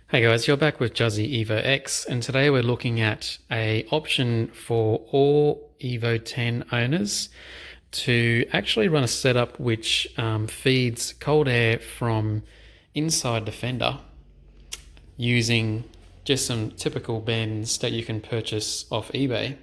Hey guys, you're back with Juzzy Evo X, and today we're looking at a option for all Evo 10 owners to actually run a setup which feeds cold air from inside the fender using just some typical bends that you can purchase off eBay.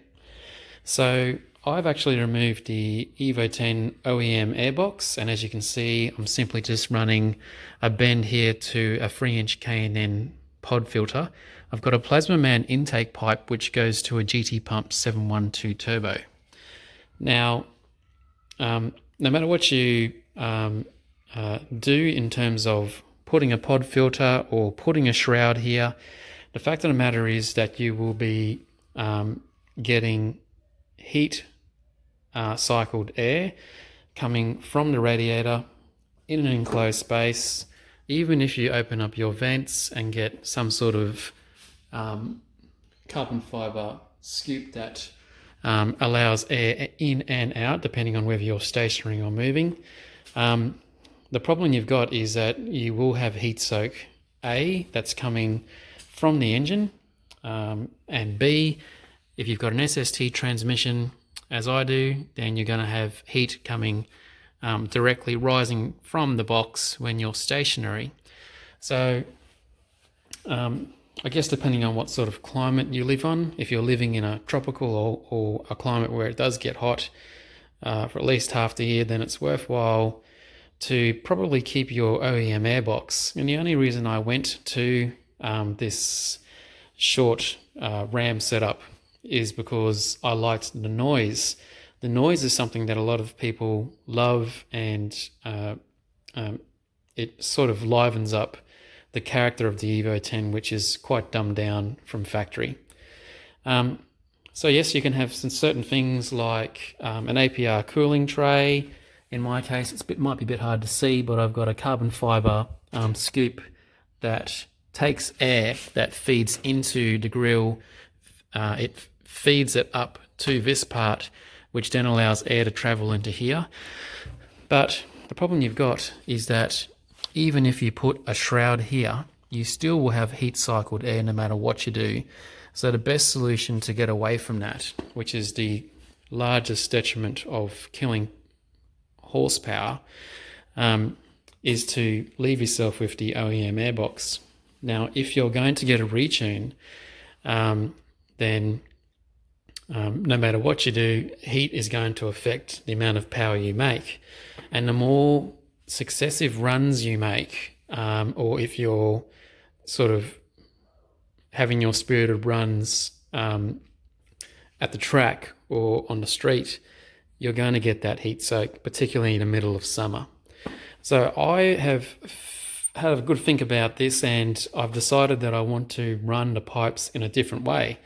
So I've actually removed the Evo 10 OEM airbox, and as you can see, I'm simply just running a bend here to a 3-inch K&N pod filter. I've got a Plasma Man intake pipe which goes to a GT Pump 712 turbo. Now, no matter what you do in terms of putting a pod filter or putting a shroud here, the fact of the matter is that you will be getting heat cycled air coming from the radiator in an enclosed space. Even if you open up your vents and get some sort of carbon fiber scoop that allows air in and out, depending on whether you're stationary or moving. The problem you've got is that you will have heat soak, A, that's coming from the engine, and B, if you've got an SST transmission, as I do, then you're going to have heat coming directly rising from the box when you're stationary. So I guess depending on what sort of climate you live on, if you're living in a tropical or a climate where it does get hot for at least half the year, then it's worthwhile to probably keep your OEM airbox. And the only reason I went to this short RAM setup is because I liked the noise. The noise is something that a lot of people love, and it sort of livens up the character of the Evo 10, which is quite dumbed down from factory. So yes, you can have some certain things like an APR cooling tray. In my case, it might be a bit hard to see, but I've got a carbon fiber scoop that takes air that feeds into the grill. It feeds it up to this part, which then allows air to travel into here. But the problem you've got is that even if you put a shroud here, you still will have heat cycled air no matter what you do. So the best solution to get away from that, which is the largest detriment of killing horsepower, is to leave yourself with the OEM airbox. Now, if you're going to get a retune, then no matter what you do, heat is going to affect the amount of power you make. And the more successive runs you make, or if you're sort of having your spirited runs at the track or on the street, you're going to get that heat soak, particularly in the middle of summer. So I have had a good think about this, and I've decided that I want to run the pipes in a different way.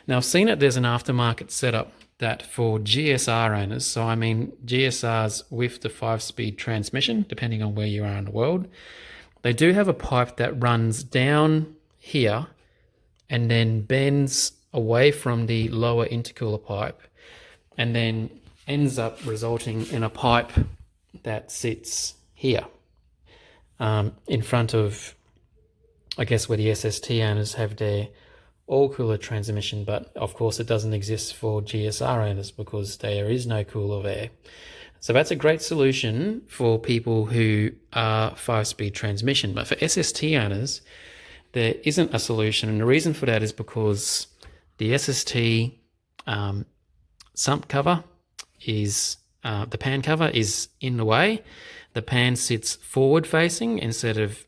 Now, I've seen that there's an aftermarket setup that for GSR owners, so I mean GSRs with the 5-speed transmission, depending on where you are in the world, they do have a pipe that runs down here and then bends away from the lower intercooler pipe and then ends up resulting in a pipe that sits here in front of, I guess, where the SST owners have their all-cooler transmission, but of course it doesn't exist for GSR owners because there is no cooler of air. So that's a great solution for people who are 5-speed transmission, but for SST owners, there isn't a solution, and the reason for that is because the SST sump cover is, the pan cover is in the way. The pan sits forward facing instead of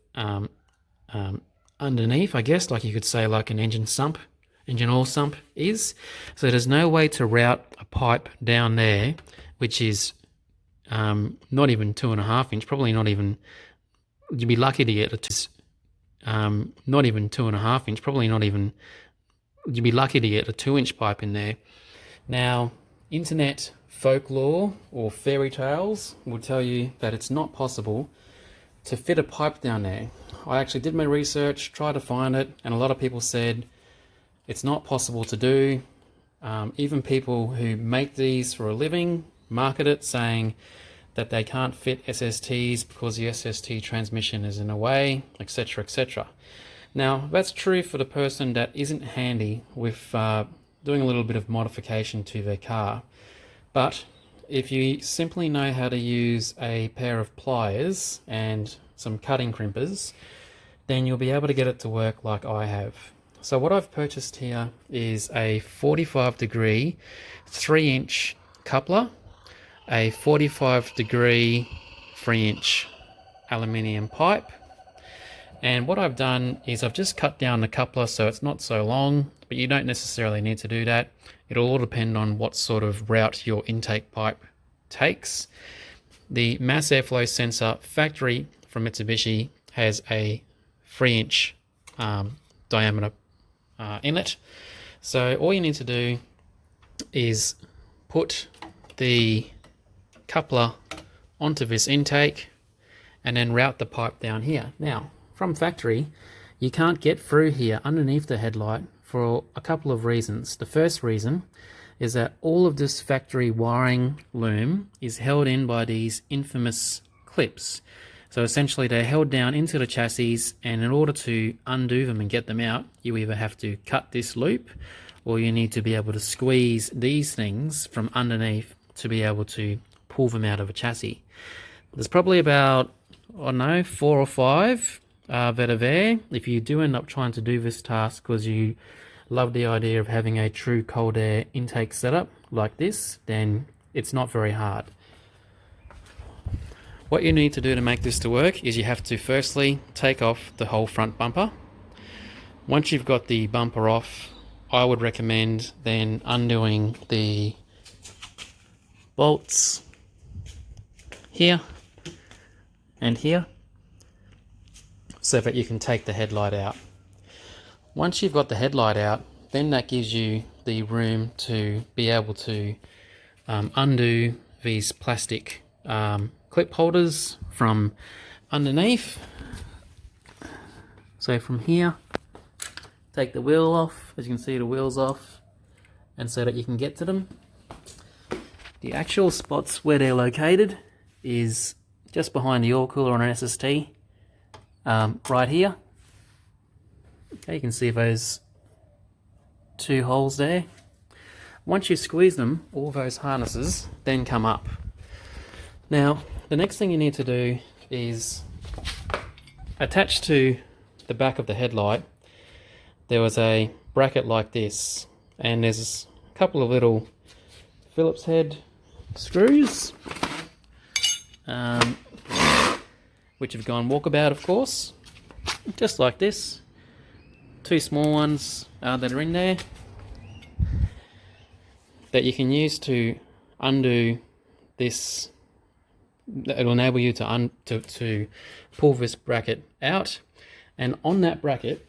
underneath, I guess, like you could say like an engine oil sump is. So there's no way to route a pipe down there, which is not even 2.5 inch, probably not even, you'd be lucky to get not even 2.5 inch, probably not even, you'd be lucky to get a 2-inch pipe in there. Now, internet folklore or fairy tales will tell you that it's not possible to fit a pipe down there. I actually did my research, tried to find it, and a lot of people said it's not possible to do. Even people who make these for a living market it, saying that they can't fit SSTs because the SST transmission is in a way, etc., etc. Now, that's true for the person that isn't handy with doing a little bit of modification to their car. But if you simply know how to use a pair of pliers and some cutting crimpers, then you'll be able to get it to work like I have. So what I've purchased here is a 45-degree 3-inch coupler, a 45-degree 3-inch aluminium pipe, and what I've done is I've just cut down the coupler so it's not so long, but you don't necessarily need to do that. It'll all depend on what sort of route your intake pipe takes. The mass airflow sensor factory from Mitsubishi has a 3-inch diameter inlet. So all you need to do is put the coupler onto this intake and then route the pipe down here. Now, from factory, you can't get through here underneath the headlight for a couple of reasons. The first reason is that all of this factory wiring loom is held in by these infamous clips. So essentially they're held down into the chassis, and in order to undo them and get them out, you either have to cut this loop or you need to be able to squeeze these things from underneath to be able to pull them out of a chassis. There's probably about, I don't know, 4 or 5 that are there. If you do end up trying to do this task because you love the idea of having a true cold air intake setup like this, then it's not very hard. What you need to do to make this to work is you have to firstly take off the whole front bumper. Once you've got the bumper off, I would recommend then undoing the bolts here and here so that you can take the headlight out. Once you've got the headlight out, then that gives you the room to be able to undo these plastic clip holders from underneath. So from here, take the wheel off. As you can see, the wheel's off, and so that you can get to them. The actual spots where they're located is just behind the oil cooler on an SST, right here. Okay, you can see those 2 holes there. Once you squeeze them, all those harnesses then come up. Now, the next thing you need to do is attach to the back of the headlight. There was a bracket like this, and there's a couple of little Phillips head screws, which have gone walkabout, of course, just like this. 2 small ones that are in there that you can use to undo this. It'll enable you to pull this bracket out, and on that bracket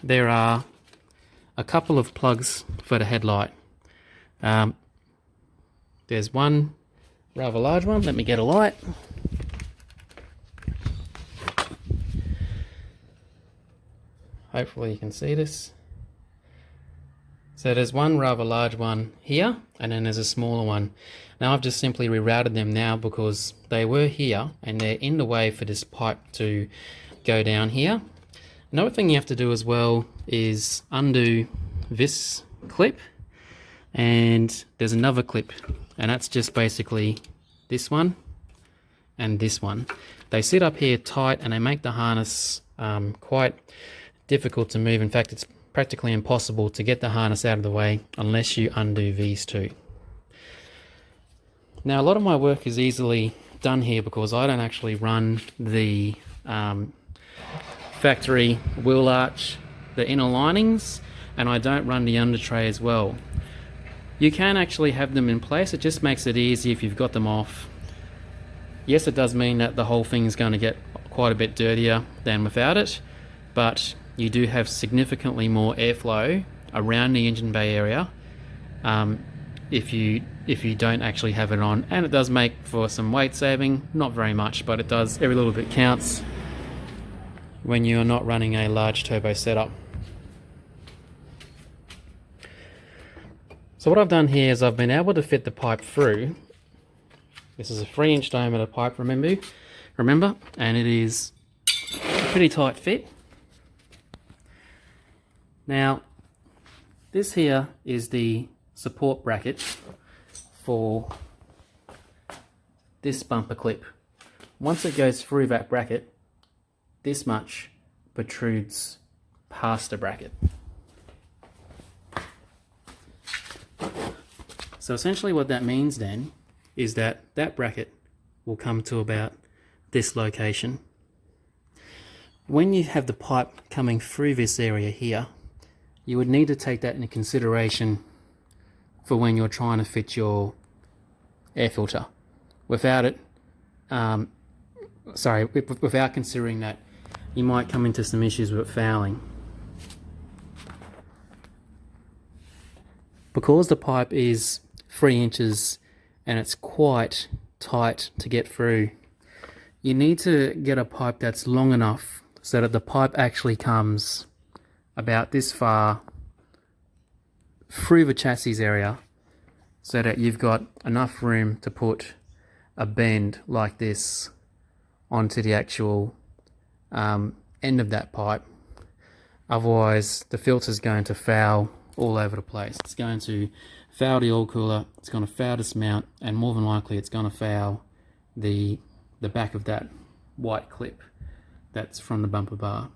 there are a couple of plugs for the headlight. There's one rather large one. Let me get a light. Hopefully you can see this. So there's one rather large one here, and then there's a smaller one. Now I've just simply rerouted them now because they were here and they're in the way for this pipe to go down here. Another thing you have to do as well is undo this clip, and there's another clip, and that's just basically this one and this one. They sit up here tight and they make the harness quite difficult to move. In fact, it's practically impossible to get the harness out of the way unless you undo these 2. Now, a lot of my work is easily done here because I don't actually run the factory wheel arch, the inner linings, and I don't run the under tray as well. You can actually have them in place. It just makes it easy if you've got them off. Yes, it does mean that the whole thing is going to get quite a bit dirtier than without it, but you do have significantly more airflow around the engine bay area if you don't actually have it on, and it does make for some weight saving. Not very much, but it does. Every little bit counts when you're not running a large turbo setup. So what I've done here is I've been able to fit the pipe through. This is a 3-inch diameter pipe, remember, and it is a pretty tight fit. Now, this here is the support bracket for this bumper clip. Once it goes through that bracket, this much protrudes past the bracket. So essentially what that means then is that that bracket will come to about this location. When you have the pipe coming through this area here, you would need to take that into consideration for when you're trying to fit your air filter. Without it, without considering that, you might come into some issues with fouling. Because the pipe is 3 inches and it's quite tight to get through, you need to get a pipe that's long enough so that the pipe actually comes about this far through the chassis area, so that you've got enough room to put a bend like this onto the actual end of that pipe. Otherwise the filter's going to foul all over the place. It's going to foul the oil cooler, it's going to foul this mount, and more than likely it's going to foul the back of that white clip that's from the bumper bar.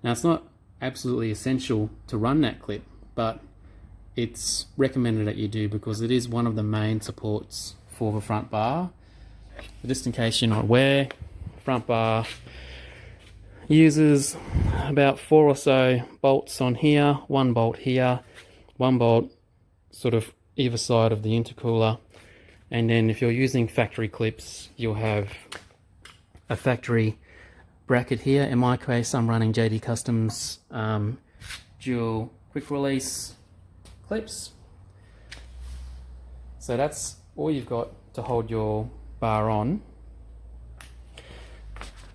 Now, it's not absolutely essential to run that clip, but it's recommended that you do because it is one of the main supports for the front bar. Just in case you're not aware, front bar uses about 4 or so bolts on here, 1 bolt here, 1 bolt sort of either side of the intercooler, and then if you're using factory clips, you'll have a factory bracket here. In my case, I'm running JD Customs dual quick release clips. So that's all you've got to hold your bar on.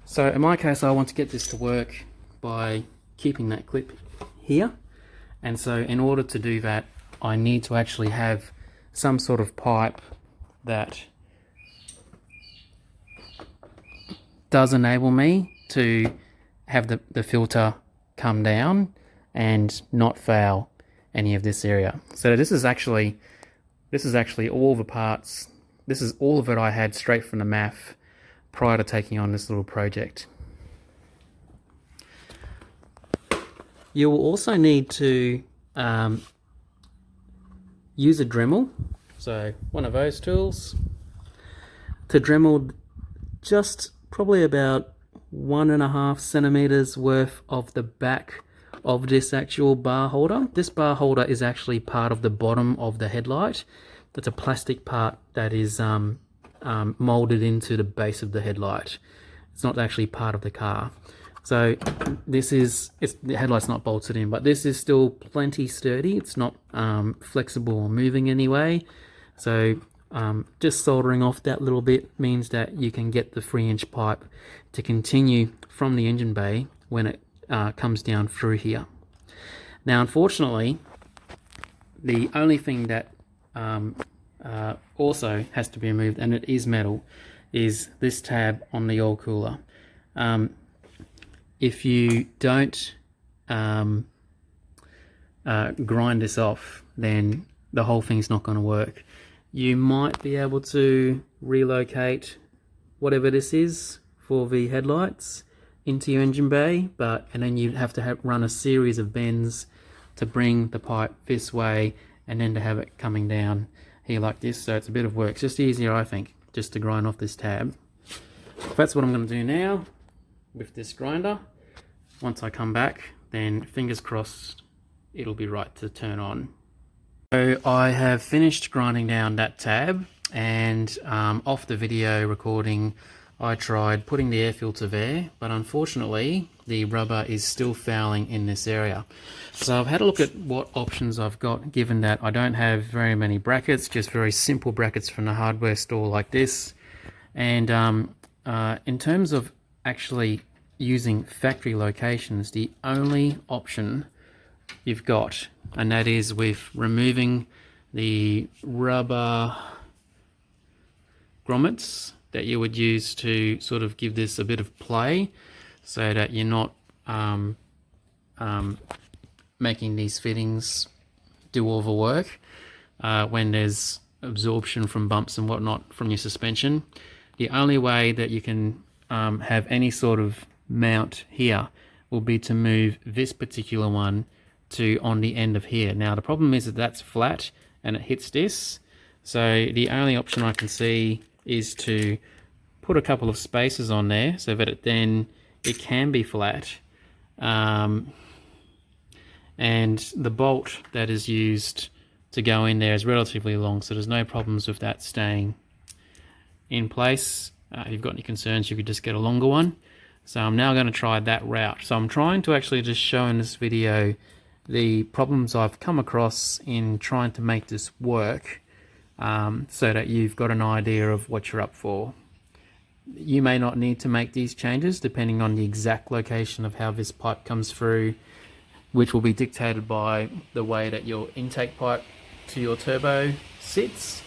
So in my case, I want to get this to work by keeping that clip here. And so in order to do that, I need to actually have some sort of pipe that does enable me to have the filter come down and not foul any of this area. So this is actually all the parts. This is all of it I had straight from the MAF prior to taking on this little project. You will also need to use a Dremel, so one of those tools, to Dremel just probably about 1.5 centimeters worth of the back of this actual bar holder. This bar holder is actually part of the bottom of the headlight. That's a plastic part that is molded into the base of the headlight. It's not actually part of the car. So the headlight's not bolted in, but this is still plenty sturdy. It's not flexible or moving anyway. So just soldering off that little bit means that you can get the 3-inch pipe to continue from the engine bay when it comes down through here. Now, unfortunately, the only thing that also has to be removed, and it is metal, is this tab on the oil cooler. If you don't grind this off, then the whole thing's not going to work. You might be able to relocate whatever this is for the headlights into your engine bay, and then you'd have to run a series of bends to bring the pipe this way and then to have it coming down here like this. So it's a bit of work. It's just easier, I think, just to grind off this tab. That's what I'm going to do now with this grinder. Once I come back, then fingers crossed it'll be right to turn on. So I have finished grinding down that tab, and off the video recording I tried putting the air filter there, but unfortunately the rubber is still fouling in this area. So I've had a look at what options I've got, given that I don't have very many brackets, just very simple brackets from the hardware store like this. And in terms of actually using factory locations, the only option you've got, and that is with removing the rubber grommets that you would use to sort of give this a bit of play, so that you're not making these fittings do all the work when there's absorption from bumps and whatnot from your suspension. The only way that you can have any sort of mount here will be to move this particular one to on the end of here. Now the problem is that that's flat and it hits this, so the only option I can see is to put a couple of spaces on there so that it can be flat, and the bolt that is used to go in there is relatively long, so there's no problems with that staying in place. If you've got any concerns, you could just get a longer one. So I'm now going to try that route. So I'm trying to actually just show in this video the problems I've come across in trying to make this work, so that you've got an idea of what you're up for. You may not need to make these changes depending on the exact location of how this pipe comes through, which will be dictated by the way that your intake pipe to your turbo sits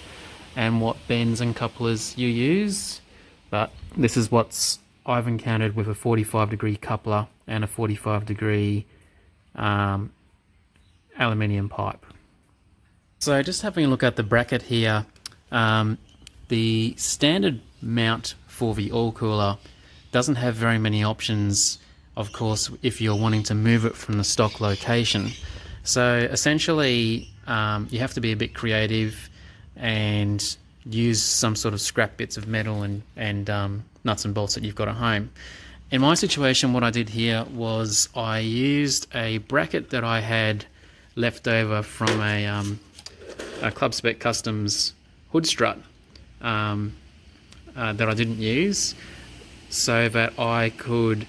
and what bends and couplers you use. But this is what I've encountered with a 45-degree coupler and a 45-degree aluminium pipe. So just having a look at the bracket here, the standard mount for the oil cooler doesn't have very many options, of course, if you're wanting to move it from the stock location. So essentially you have to be a bit creative and use some sort of scrap bits of metal and nuts and bolts that you've got at home. In my situation, what I did here was I used a bracket that I had left over from a Club Spec Customs hood strut that I didn't use, so that I could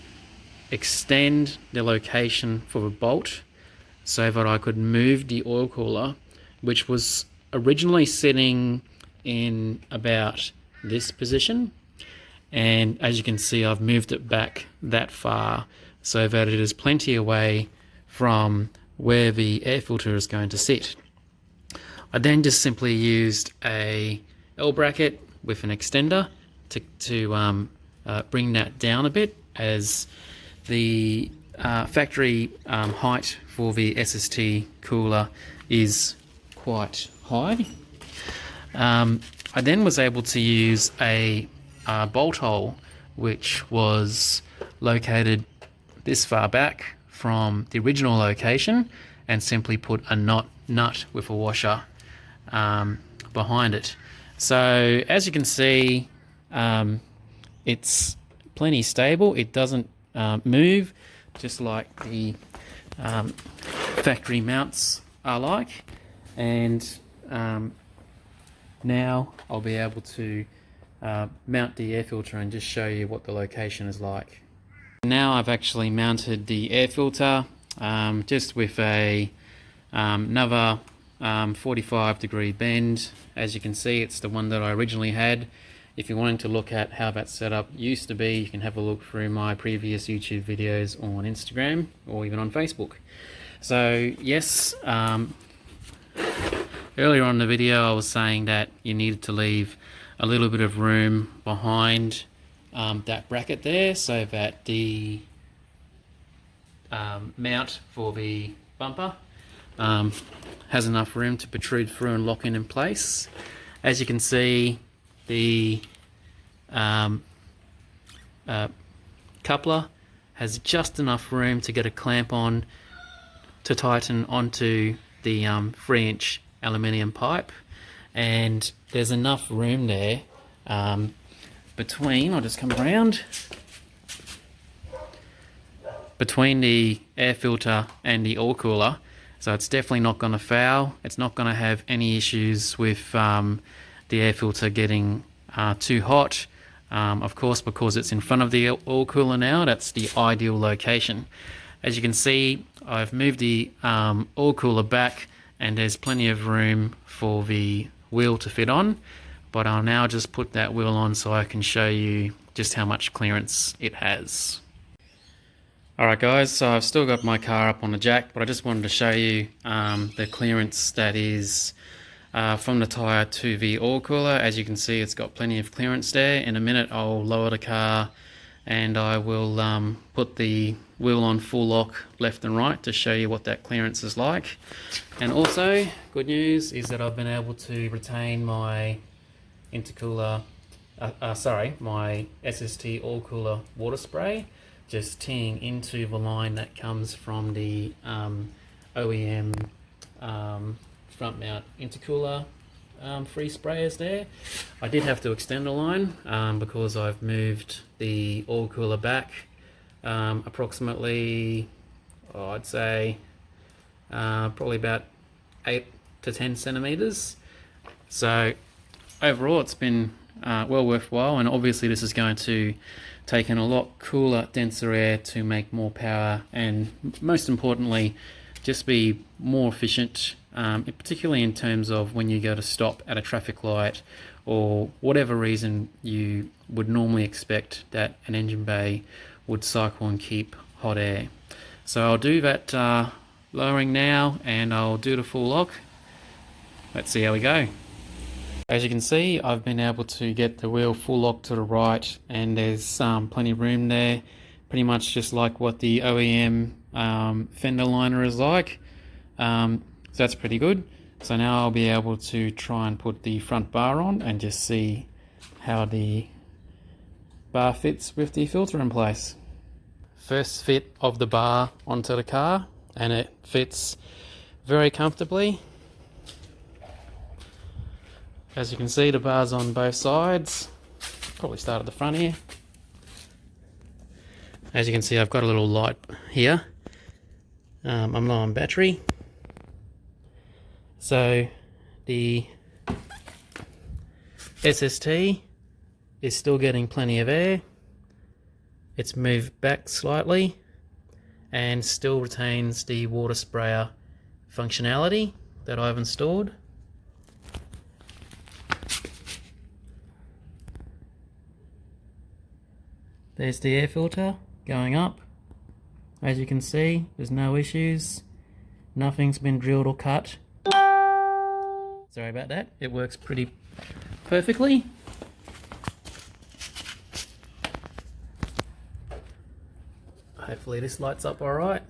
extend the location for the bolt so that I could move the oil cooler, which was originally sitting in about this position, and as you can see, I've moved it back that far so that it is plenty away from where the air filter is going to sit. I then just simply used a L bracket with an extender to bring that down a bit, as the factory height for the SST cooler is quite high. I then was able to use a bolt hole which was located this far back from the original location, and simply put a nut with a washer behind it. So as you can see, it's plenty stable. It doesn't move, just like the factory mounts are like. And now I'll be able to mount the air filter and just show you what the location is like. Now I've actually mounted the air filter just with another 45-degree bend. As you can see, it's the one that I originally had. If you're wanting to look at how that setup used to be, you can have a look through my previous YouTube videos on Instagram or even on Facebook. So yes, earlier on in the video I was saying that you needed to leave a little bit of room behind that bracket there, so that the mount for the bumper has enough room to protrude through and lock in place. As you can see, the coupler has just enough room to get a clamp on to tighten onto the 3-inch aluminium pipe, and there's enough room there between, I'll just come around, between the air filter and the oil cooler, so it's definitely not going to foul. It's not going to have any issues with the air filter getting too hot. Of course, because it's in front of the oil cooler now, that's the ideal location. As you can see, I've moved the oil cooler back, and there's plenty of room for the wheel to fit on, but I'll now just put that wheel on so I can show you just how much clearance it has. Alright guys, so I've still got my car up on the jack, but I just wanted to show you the clearance that is from the tyre to the oil cooler. As you can see, it's got plenty of clearance there. In a minute I'll lower the car and I will put the wheel on full lock left and right to show you what that clearance is like. And also, good news is that I've been able to retain my intercooler, my SST all cooler water spray, just teeing into the line that comes from the OEM front mount intercooler free sprayers there. I did have to extend the line because I've moved the oil cooler back approximately, I'd say probably about 8 to 10 centimeters. So overall it's been well worthwhile, and obviously this is going to take in a lot cooler, denser air to make more power, and most importantly just be more efficient, particularly in terms of when you go to stop at a traffic light or whatever reason you would normally expect that an engine bay would cycle and keep hot air. So I'll do that lowering now, and I'll do the full lock. Let's see how we go. As you can see, I've been able to get the wheel full lock to the right, and there's plenty of room there, pretty much just like what the OEM fender liner is like. So that's pretty good. So now I'll be able to try and put the front bar on and just see how the bar fits with the filter in place. First fit of the bar onto the car, and it fits very comfortably. As you can see, the bar's on both sides. Probably start at the front here. As you can see, I've got a little light here. I'm low on battery. So the SST is still getting plenty of air. It's moved back slightly and still retains the water sprayer functionality that I've installed. There's the air filter going up. As you can see, there's no issues. Nothing's been drilled or cut. Sorry about that. It works pretty perfectly. Hopefully this lights up all right.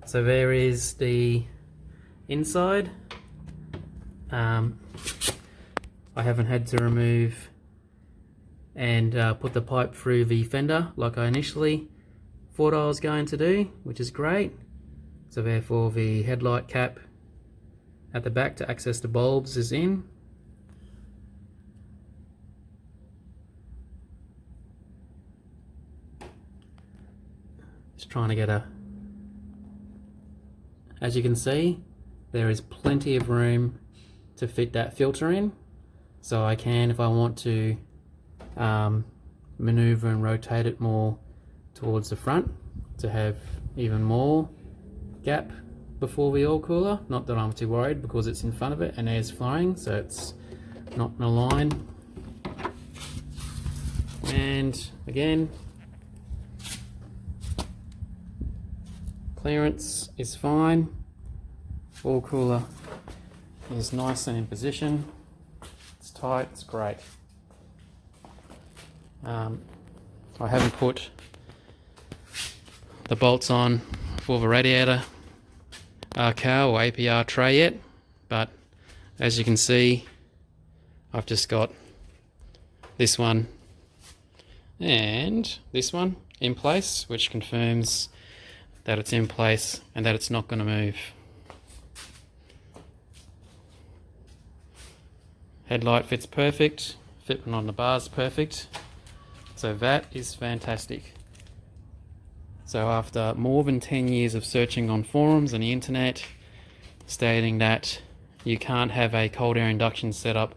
So there is the inside. I haven't had to remove and put the pipe through the fender like I initially thought I was going to do, which is great. So therefore the headlight cap at the back to access the bulbs is in. Just trying to get a... As you can see, there is plenty of room to fit that filter in. So I can, if I want to, maneuver and rotate it more towards the front to have even more gap before the oil cooler. Not that I'm too worried because it's in front of it and air's flowing, so it's not in a line. And again, clearance is fine. Oil cooler is nice and in position. It's tight, it's great. I haven't put the bolts on for the radiator cowl or APR tray yet, but as you can see, I've just got this one and this one in place, which confirms that it's in place and that it's not going to move. Headlight fits perfect, fitment on the bar's perfect. So that is fantastic. So after more than 10 years of searching on forums and the internet stating that you can't have a cold air induction setup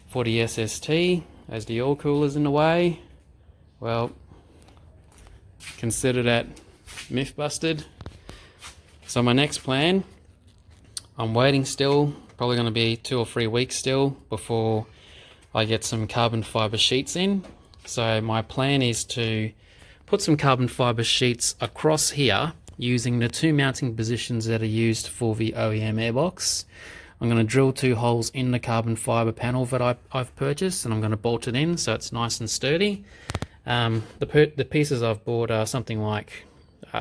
for the SST as the oil cooler's in the way, well, consider that myth busted. So my next plan, I'm waiting still, probably going to be 2 or 3 weeks still before I get some carbon fiber sheets in. So my plan is to put some carbon fiber sheets across here using the 2 mounting positions that are used for the OEM airbox. I'm going to drill 2 holes in the carbon fiber panel that I've purchased, and I'm going to bolt it in so it's nice and sturdy. The pieces I've bought are something like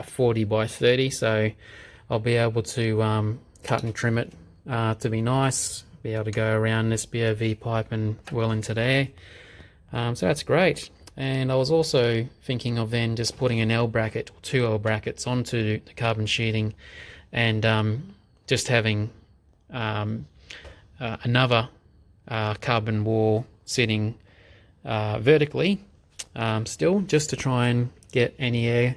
40 by 30, so I'll be able to cut and trim it to be nice, be able to go around this BOV pipe and well into there. So that's great. And I was also thinking of then just putting an L bracket or 2 L brackets onto the carbon sheeting, and just having another carbon wall sitting vertically still, just to try and get any air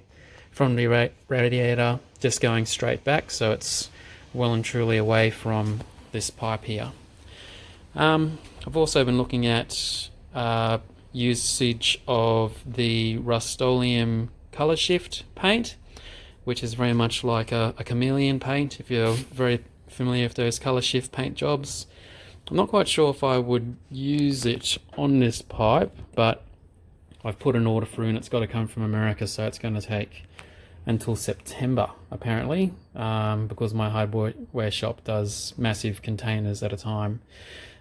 from the radiator just going straight back, so it's well and truly away from this pipe here. I've also been looking at usage of the Rust-Oleum color shift paint, which is very much like a chameleon paint, if you're very familiar with those color shift paint jobs. I'm not quite sure if I would use it on this pipe, but I've put an order through and it's got to come from America, so it's going to take until September apparently, because my hardware shop does massive containers at a time.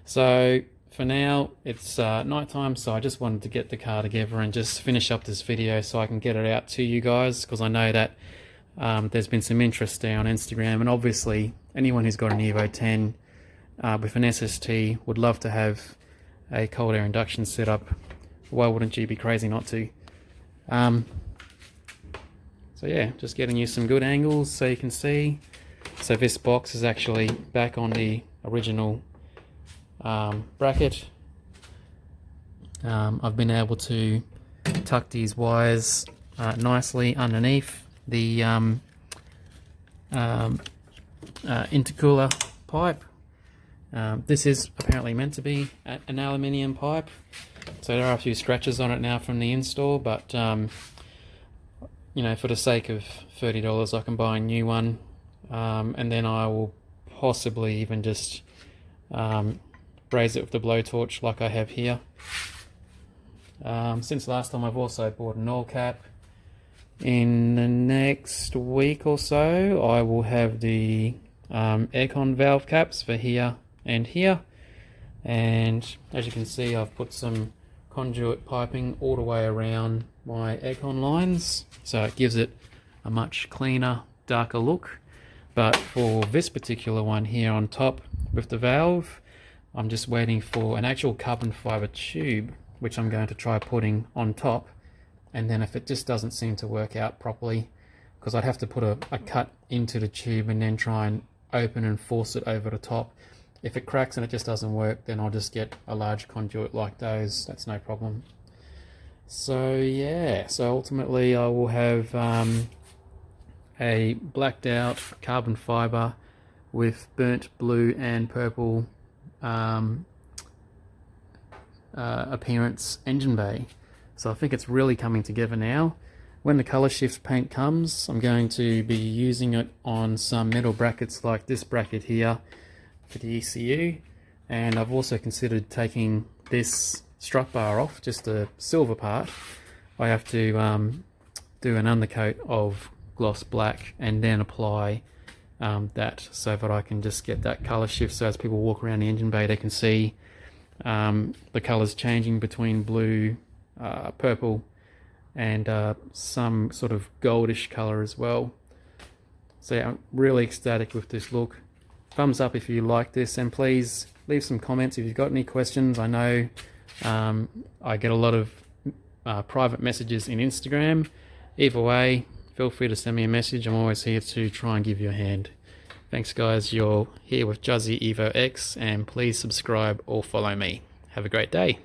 So for now it's night time, so I just wanted to get the car together and just finish up this video so I can get it out to you guys, because I know that there's been some interest there on Instagram, and obviously anyone who's got an Evo 10 with an SST would love to have a cold air induction setup. Why wouldn't you be crazy not to? So yeah, just getting you some good angles so you can see. So this box is actually back on the original bracket. I've been able to tuck these wires nicely underneath the intercooler pipe. This is apparently meant to be an aluminium pipe, so there are a few scratches on it now from the install, but you know, for the sake of $30 I can buy a new one, and then I will possibly even just braze it with the blowtorch like I have here. Since last time I've also bought an oil cap. In the next week or so I will have the aircon valve caps for here and here, and as you can see I've put some conduit piping all the way around my aircon lines, so it gives it a much cleaner, darker look. But for this particular one here on top with the valve, I'm just waiting for an actual carbon fiber tube, which I'm going to try putting on top. And then if it just doesn't seem to work out properly, because I'd have to put a cut into the tube and then try and open and force it over the top. If it cracks and it just doesn't work, then I'll just get a large conduit like those. That's no problem. So yeah, so ultimately I will have a blacked out carbon fiber with burnt blue and purple appearance engine bay. So I think it's really coming together now. When the color shift paint comes, I'm going to be using it on some metal brackets like this bracket here for the ECU, and I've also considered taking this strut bar off, just the silver part. I have to do an undercoat of gloss black and then apply that, so that I can just get that color shift, so as people walk around the engine bay they can see the colors changing between blue, purple and some sort of goldish color as well. So yeah, I'm really ecstatic with this look. Thumbs up if you like this, and please leave some comments if you've got any questions. I know I get a lot of private messages in Instagram. Either way, feel free to send me a message. I'm always here to try and give you a hand. Thanks guys, you're here with Juzzy Evo X, and please subscribe or follow me. Have a great day.